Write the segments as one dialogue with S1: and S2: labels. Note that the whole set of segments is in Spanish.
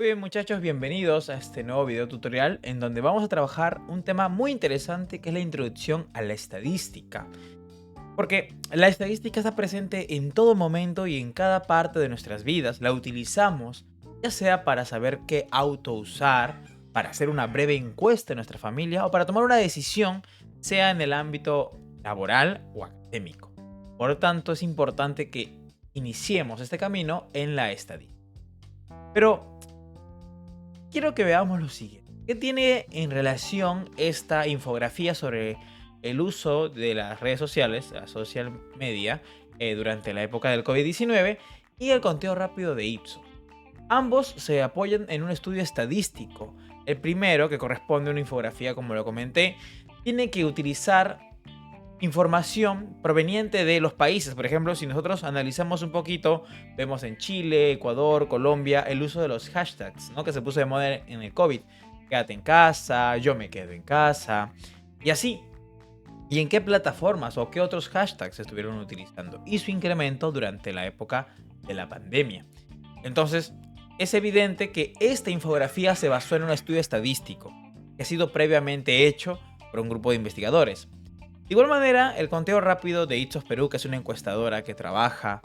S1: Muy bien, muchachos, bienvenidos a este nuevo video tutorial en donde vamos a trabajar un tema muy interesante que es la introducción a la estadística. Porque la estadística está presente en todo momento y en cada parte de nuestras vidas. La utilizamos ya sea para saber qué auto usar, para hacer una breve encuesta en nuestra familia o para tomar una decisión, sea en el ámbito laboral o académico. Por lo tanto, es importante que iniciemos este camino en la estadística. Pero quiero que veamos lo siguiente. ¿Qué tiene en relación esta infografía sobre el uso de las redes sociales, la social media, durante la época del COVID-19 y el conteo rápido de Ipsos? Ambos se apoyan en un estudio estadístico. El primero, que corresponde a una infografía como lo comenté, tiene que utilizar información proveniente de los países. Por ejemplo, si nosotros analizamos un poquito, vemos en Chile, Ecuador, Colombia, el uso de los hashtags, ¿no? Que se puso de moda en el COVID. Quédate en casa, yo me quedo en casa, y así. ¿Y en qué plataformas o qué otros hashtags se estuvieron utilizando? Y su incremento durante la época de la pandemia. Entonces, es evidente que esta infografía se basó en un estudio estadístico que ha sido previamente hecho por un grupo de investigadores. De igual manera, el conteo rápido de Ipsos Perú, que es una encuestadora que trabaja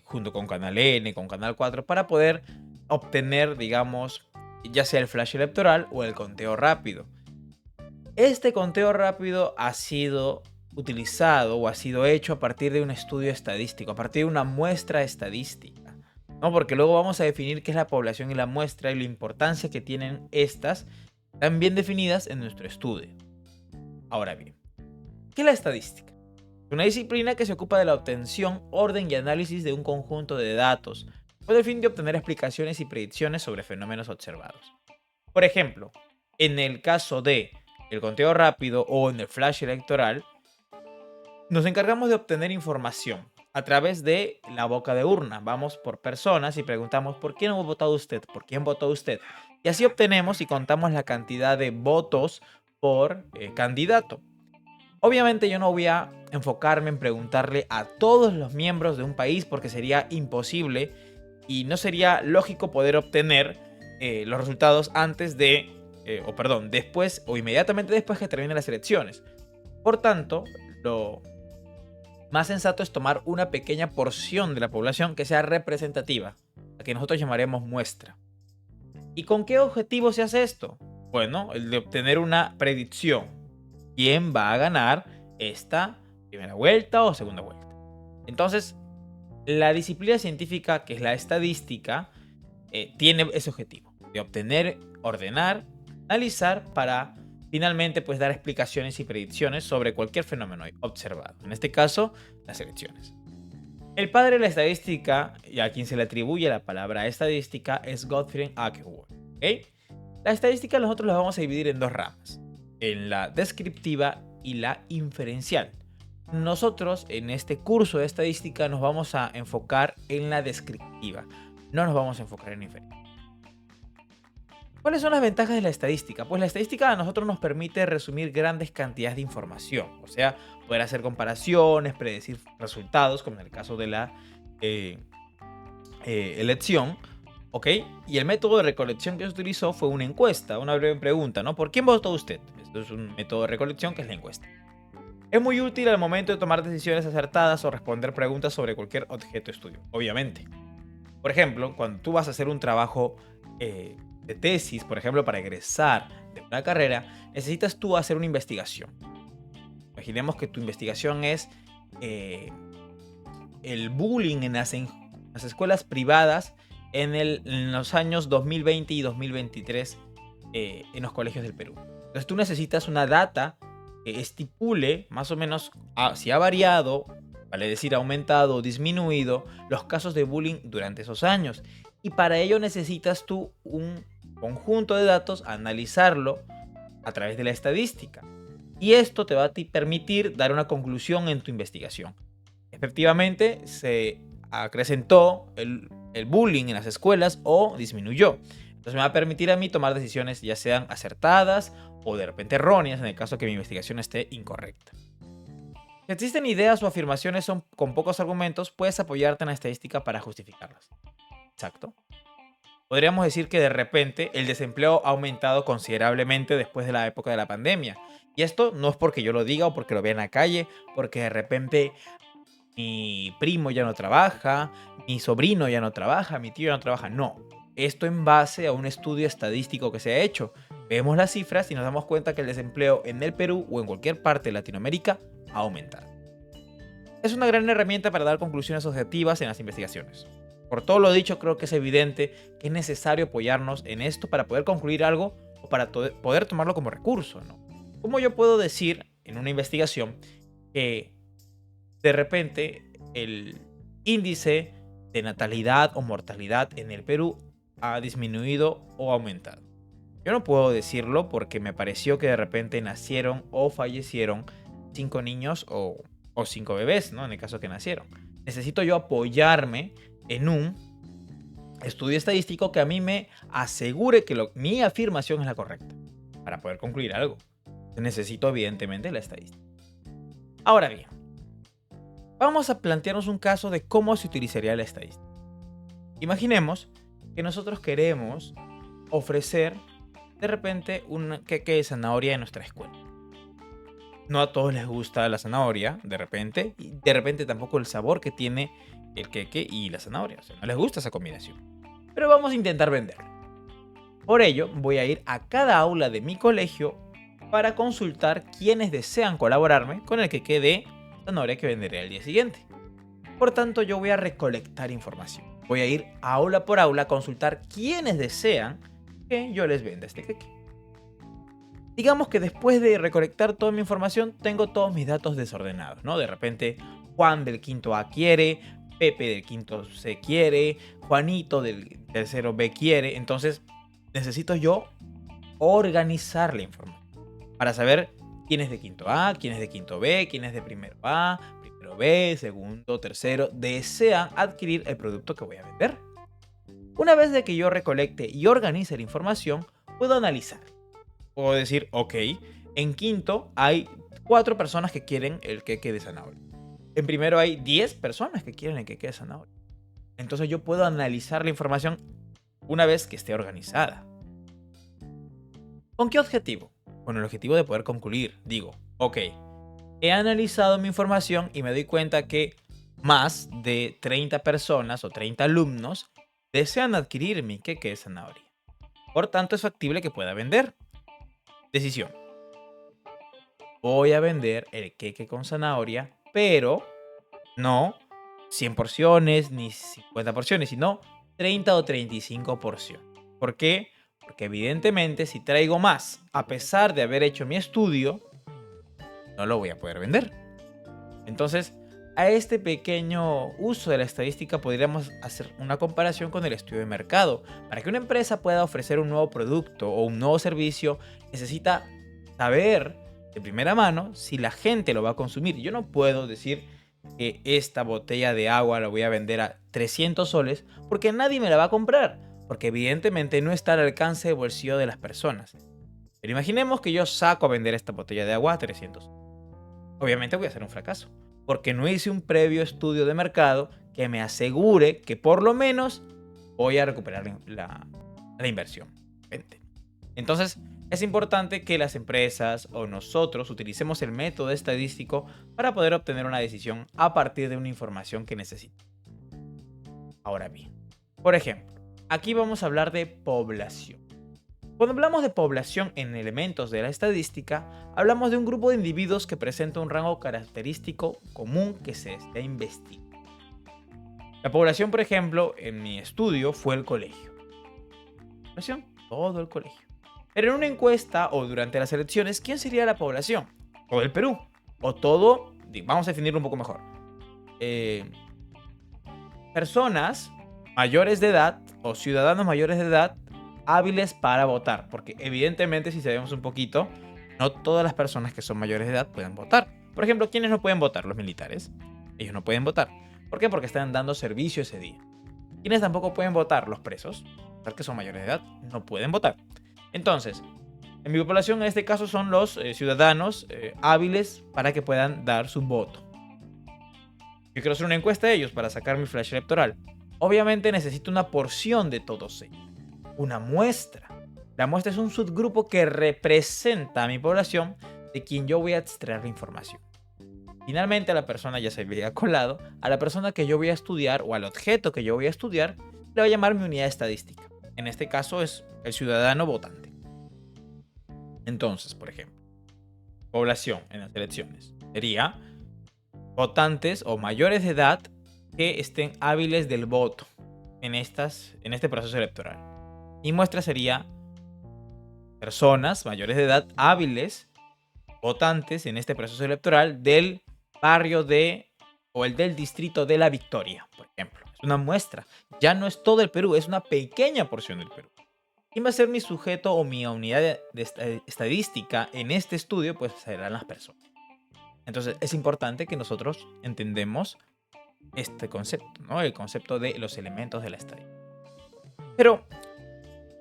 S1: junto con Canal N, con Canal 4, para poder obtener, digamos, ya sea el flash electoral o el conteo rápido. Este conteo rápido ha sido utilizado o ha sido hecho a partir de un estudio estadístico, a partir de una muestra estadística, ¿no? Porque luego vamos a definir qué es la población y la muestra y la importancia que tienen estas, tan bien definidas en nuestro estudio. Ahora bien, ¿qué es la estadística? Es una disciplina que se ocupa de la obtención, orden y análisis de un conjunto de datos, con el fin de obtener explicaciones y predicciones sobre fenómenos observados. Por ejemplo, en el caso de el conteo rápido o en el flash electoral, nos encargamos de obtener información a través de la boca de urna. Vamos por personas y preguntamos ¿por quién ha votado usted? ¿Por quién votó usted? Y así obtenemos y contamos la cantidad de votos por candidato. Obviamente yo no voy a enfocarme en preguntarle a todos los miembros de un país porque sería imposible y no sería lógico poder obtener los resultados antes de, después o inmediatamente después que terminen las elecciones. Por tanto, lo más sensato es tomar una pequeña porción de la población que sea representativa, la que nosotros llamaremos muestra. ¿Y con qué objetivo se hace esto? Bueno, el de obtener una predicción. ¿Quién va a ganar esta primera vuelta o segunda vuelta? Entonces, la disciplina científica, que es la estadística, tiene ese objetivo de obtener, ordenar, analizar para finalmente pues dar explicaciones y predicciones sobre cualquier fenómeno observado. En este caso, las elecciones. El padre de la estadística, y a quien se le atribuye la palabra estadística, es Gottfried Ackermann. ¿Okay? La estadística nosotros la vamos a dividir en dos ramas, en la descriptiva y la inferencial. Nosotros en este curso de estadística nos vamos a enfocar en la descriptiva, no nos vamos a enfocar en la inferencial. ¿Cuáles son las ventajas de la estadística? Pues la estadística a nosotros nos permite resumir grandes cantidades de información, o sea, poder hacer comparaciones, predecir resultados, como en el caso de la elección, ¿ok? Y el método de recolección que se utilizó fue una encuesta, una breve pregunta, ¿no? ¿Por quién votó usted? Esto es un método de recolección que es la encuesta. Es muy útil al momento de tomar decisiones acertadas o responder preguntas sobre cualquier objeto de estudio, obviamente. Por ejemplo, cuando tú vas a hacer un trabajo de tesis, por ejemplo, para egresar de una carrera, necesitas tú hacer una investigación. Imaginemos que tu investigación es el bullying en las escuelas privadas en los años 2020 y 2023 en los colegios del Perú. Entonces tú necesitas una data que estipule más o menos si ha variado, vale decir, ha aumentado o disminuido los casos de bullying durante esos años. Y para ello necesitas tú un conjunto de datos, analizarlo a través de la estadística. Y esto te va a permitir dar una conclusión en tu investigación. Efectivamente, se acrecentó el bullying en las escuelas o disminuyó. Entonces me va a permitir a mí tomar decisiones ya sean acertadas o de repente erróneas en el caso que mi investigación esté incorrecta. Si existen ideas o afirmaciones con pocos argumentos, puedes apoyarte en la estadística para justificarlas. Exacto. Podríamos decir que de repente el desempleo ha aumentado considerablemente después de la época de la pandemia. Y esto no es porque yo lo diga o porque lo vea en la calle, porque de repente mi primo ya no trabaja, mi sobrino ya no trabaja, mi tío ya no trabaja. No, esto en base a un estudio estadístico que se ha hecho. Vemos las cifras y nos damos cuenta que el desempleo en el Perú o en cualquier parte de Latinoamérica ha aumentado. Es una gran herramienta para dar conclusiones objetivas en las investigaciones. Por todo lo dicho, creo que es evidente que es necesario apoyarnos en esto para poder concluir algo o para poder tomarlo como recurso, ¿no? ¿Cómo yo puedo decir en una investigación que de repente el índice de natalidad o mortalidad en el Perú ha disminuido o aumentado? Yo no puedo decirlo porque me pareció que de repente nacieron o fallecieron 5 niños o 5 bebés, ¿no? En el caso que nacieron. Necesito yo apoyarme en un estudio estadístico que a mí me asegure que mi afirmación es la correcta para poder concluir algo. Necesito evidentemente la estadística. Ahora bien, vamos a plantearnos un caso de cómo se utilizaría la estadística. Imaginemos que nosotros queremos ofrecer de repente un queque de zanahoria en nuestra escuela. No a todos les gusta la zanahoria, de repente, y de repente tampoco el sabor que tiene el queque y la zanahoria. O sea, no les gusta esa combinación. Pero vamos a intentar venderlo. Por ello, voy a ir a cada aula de mi colegio para consultar quiénes desean colaborarme con el queque de zanahoria que venderé al día siguiente. Por tanto, yo voy a recolectar información. Voy a ir aula por aula a consultar quiénes desean que yo les venda este queque. Digamos que después de recolectar toda mi información, tengo todos mis datos desordenados, ¿no? De repente, Juan del quinto A quiere, Pepe del quinto C quiere, Juanito del tercero B quiere. Entonces, necesito yo organizar la información para saber quién es de quinto A, quién es de quinto B, quién es de primero A, primero B, segundo, tercero, desean adquirir el producto que voy a vender. Una vez de que yo recolecte y organice la información, puedo analizar. Puedo decir, ok, en quinto hay 4 personas que quieren el queque de zanahoria. En primero hay 10 personas que quieren el queque de zanahoria. Entonces yo puedo analizar la información una vez que esté organizada. ¿Con qué objetivo? Con el objetivo de poder concluir. Digo, ok, he analizado mi información y me doy cuenta que más de 30 personas o 30 alumnos desean adquirir mi queque de zanahoria. Por tanto, es factible que pueda vender. Decisión. Voy a vender el queque con zanahoria, pero no 100 porciones ni 50 porciones, sino 30 o 35 porciones. ¿Por qué? Porque evidentemente si traigo más, a pesar de haber hecho mi estudio, no lo voy a poder vender. Entonces, a este pequeño uso de la estadística podríamos hacer una comparación con el estudio de mercado. Para que una empresa pueda ofrecer un nuevo producto o un nuevo servicio, necesita saber de primera mano si la gente lo va a consumir. Yo no puedo decir que esta botella de agua la voy a vender a 300 soles porque nadie me la va a comprar, porque evidentemente no está al alcance de bolsillo de las personas. Pero imaginemos que yo saco a vender esta botella de agua a 300. Obviamente voy a hacer un fracaso, porque no hice un previo estudio de mercado que me asegure que por lo menos voy a recuperar la inversión. Entonces, es importante que las empresas o nosotros utilicemos el método estadístico para poder obtener una decisión a partir de una información que necesitamos. Ahora bien, por ejemplo, aquí vamos a hablar de población. Cuando hablamos de población en elementos de la estadística, hablamos de un grupo de individuos que presenta un rango característico común que se está investigando. La población, por ejemplo, en mi estudio fue el colegio. Población, todo el colegio. Pero en una encuesta o durante las elecciones, ¿quién sería la población? Todo el Perú. O todo, vamos a definirlo un poco mejor. Personas mayores de edad o ciudadanos mayores de edad hábiles para votar, porque evidentemente si sabemos un poquito, no todas las personas que son mayores de edad pueden votar. Por ejemplo, ¿quiénes no pueden votar? Los militares. Ellos no pueden votar. ¿Por qué? Porque están dando servicio ese día. ¿Quiénes tampoco pueden votar? Los presos, que son mayores de edad, no pueden votar. Entonces, en mi población en este caso son los ciudadanos hábiles para que puedan dar su voto. Yo quiero hacer una encuesta de ellos para sacar mi flash electoral. Obviamente necesito una porción de todos ellos. una muestra. La muestra es un subgrupo que representa a mi población de quien yo voy a extraer la información. Finalmente, a la persona ya se había colado, a la persona que yo voy a estudiar o al objeto que yo voy a estudiar, le voy a llamar mi unidad estadística. En este caso es el ciudadano votante. Entonces, por ejemplo, población en las elecciones sería votantes o mayores de edad que estén hábiles del voto en este proceso electoral. Y muestra sería personas mayores de edad hábiles, votantes en este proceso electoral del barrio o el del distrito de La Victoria, por ejemplo. Es una muestra. Ya no es todo el Perú, es una pequeña porción del Perú. ¿Quién va a ser mi sujeto o mi unidad de estadística en este estudio? Pues serán las personas. Entonces es importante que nosotros entendemos este concepto, ¿no? El concepto de los elementos de la estadística. Pero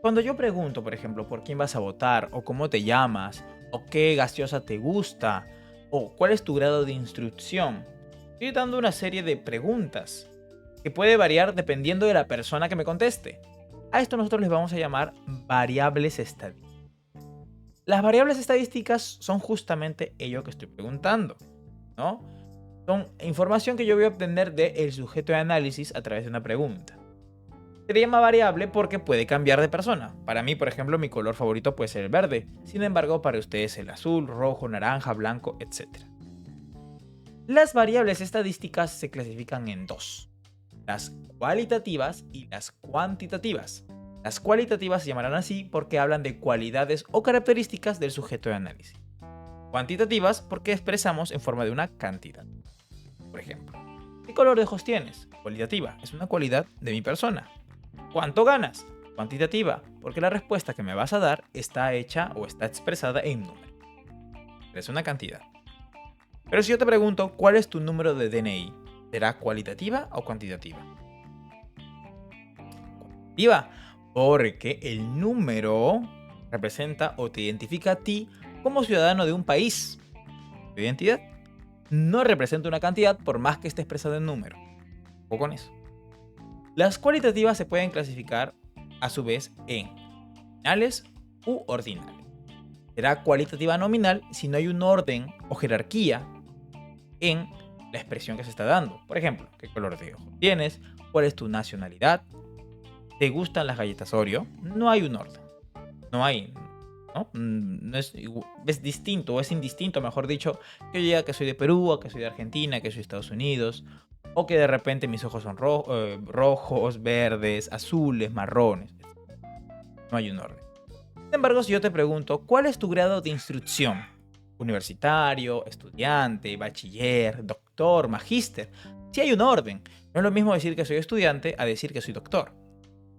S1: cuando yo pregunto, por ejemplo, por quién vas a votar, o cómo te llamas, o qué gaseosa te gusta, o cuál es tu grado de instrucción, estoy dando una serie de preguntas que puede variar dependiendo de la persona que me conteste. A esto nosotros les vamos a llamar variables estadísticas. Las variables estadísticas son justamente ello que estoy preguntando, ¿no? Son información que yo voy a obtener del sujeto de análisis a través de una pregunta. Se le llama variable porque puede cambiar de persona. Para mí, por ejemplo, mi color favorito puede ser el verde. Sin embargo, para ustedes el azul, rojo, naranja, blanco, etc. Las variables estadísticas se clasifican en dos: las cualitativas y las cuantitativas. Las cualitativas se llamarán así porque hablan de cualidades o características del sujeto de análisis. Cuantitativas porque expresamos en forma de una cantidad. Por ejemplo, ¿qué color de ojos tienes? Cualitativa, es una cualidad de mi persona. ¿Cuánto ganas? Cuantitativa, porque la respuesta que me vas a dar está hecha o está expresada en número. Es una cantidad. Pero si yo te pregunto, ¿cuál es tu número de DNI? ¿Será cualitativa o cuantitativa? Cuantitativa, porque el número representa o te identifica a ti como ciudadano de un país. Tu identidad no representa una cantidad por más que esté expresado en número. O con eso. Las cualitativas se pueden clasificar a su vez en nominales u ordinales. Será cualitativa nominal si no hay un orden o jerarquía en la expresión que se está dando. Por ejemplo, ¿qué color de ojos tienes? ¿Cuál es tu nacionalidad? ¿Te gustan las galletas Oreo? No hay un orden. No hay, ¿no? No es distinto o es indistinto, mejor dicho, que yo diga que soy de Perú, o que soy de Argentina, que soy de Estados Unidos, o que de repente mis ojos son rojos, verdes, azules, marrones. No hay un orden. Sin embargo, si yo te pregunto, ¿cuál es tu grado de instrucción? Universitario, estudiante, bachiller, doctor, magíster. Sí hay un orden. No es lo mismo decir que soy estudiante a decir que soy doctor.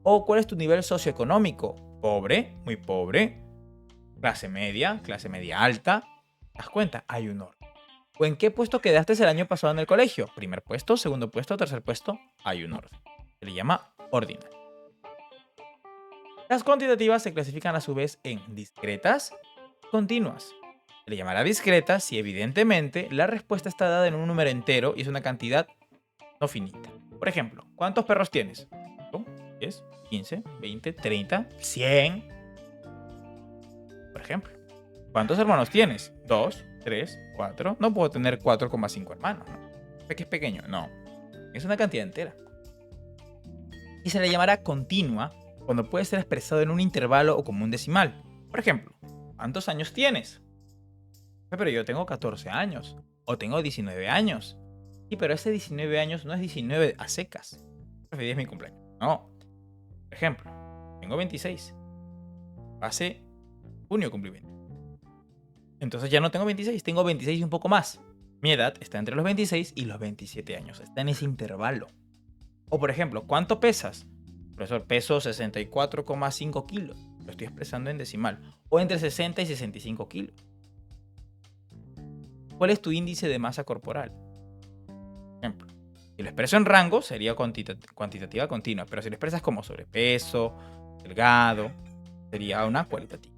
S1: ¿O cuál es tu nivel socioeconómico? Pobre, muy pobre, clase media alta. ¿Te das cuenta? Hay un orden. ¿O en qué puesto quedaste el año pasado en el colegio? Primer puesto, segundo puesto, tercer puesto. Hay un orden. Se le llama ordinal. Las cuantitativas se clasifican a su vez en discretas, continuas. Se le llamará discreta si evidentemente la respuesta está dada en un número entero y es una cantidad no finita. Por ejemplo, ¿cuántos perros tienes? 10, 15, 20, 30, 100. Por ejemplo, ¿cuántos hermanos tienes? 2, 3, 4. No puedo tener 4,5 hermanos, ¿no? ¿Es que es pequeño? No. Es una cantidad entera. Y se le llamará continua cuando puede ser expresado en un intervalo o como un decimal. Por ejemplo, ¿cuántos años tienes? Pero yo tengo 14 años. O tengo 19 años. Sí, pero ese 19 años no es 19 a secas. Es mi cumpleaños. No. Por ejemplo, tengo 26. Hace junio cumplí 20. Entonces ya no tengo 26, tengo 26 y un poco más. Mi edad está entre los 26 y los 27 años. Está en ese intervalo. O por ejemplo, ¿cuánto pesas? Profesor, peso 64,5 kilos. Lo estoy expresando en decimal. O entre 60 y 65 kilos. ¿Cuál es tu índice de masa corporal? Por ejemplo, si lo expreso en rango, sería cuantitativa continua. Pero si lo expresas como sobrepeso, delgado, sería una cualitativa.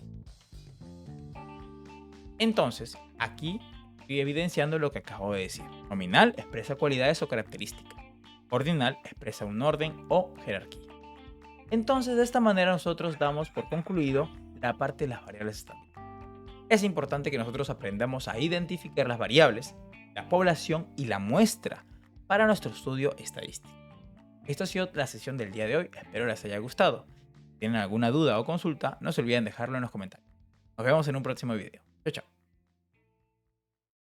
S1: Entonces, aquí estoy evidenciando lo que acabo de decir. Nominal expresa cualidades o características. Ordinal expresa un orden o jerarquía. Entonces, de esta manera nosotros damos por concluido la parte de las variables estadísticas. Es importante que nosotros aprendamos a identificar las variables, la población y la muestra para nuestro estudio estadístico. Esto ha sido la sesión del día de hoy, espero les haya gustado. Si tienen alguna duda o consulta, no se olviden dejarlo en los comentarios. Nos vemos en un próximo video. Chao, chao.